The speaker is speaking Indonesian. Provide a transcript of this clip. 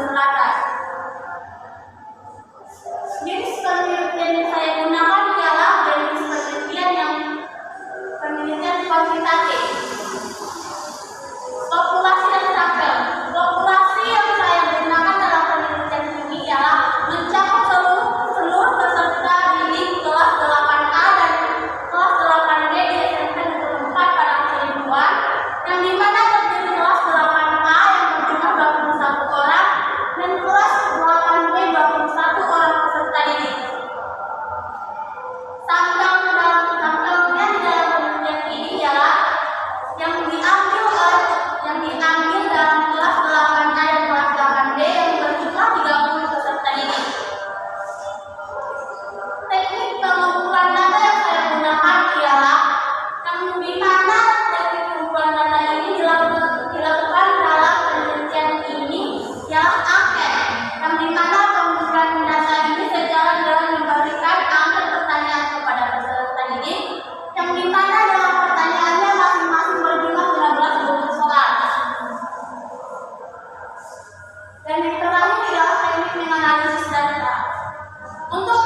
Sumatera Selatan. Jenis penelitian yang saya gunakan ialah jenis penelitian kuantitatif. Populasi dan sampel. Populasi yang saya gunakan dalam penelitian ini ialah mencakup seluruh peserta didik kelas 8A dan kelas 8B di SMP Negeri 4 pada Cirebon, yang dimana terdiri kelas 8A yang berjumlah 21 orang dan kelas 8B 21 orang peserta didik. Sampelnya di dalam penelitian ini ialah yang diambil dalam kelas 8A dan kelas 8B yang berjumlah 30 peserta didik. Teknik pengumpulan data yang saya gunakan ialah yang dimana teknik pengumpulan data ini dilakukan dalam penelitian ini ialah angket, yang dimana pengumpulan data ini sejalan dengan memberikan angket pertanyaan kepada peserta didik, yang dimana dalam pertanyaannya masing-masing berjumlah 15 buku soal. Dan yang terakhir ialah teknik menganalisis data. Untuk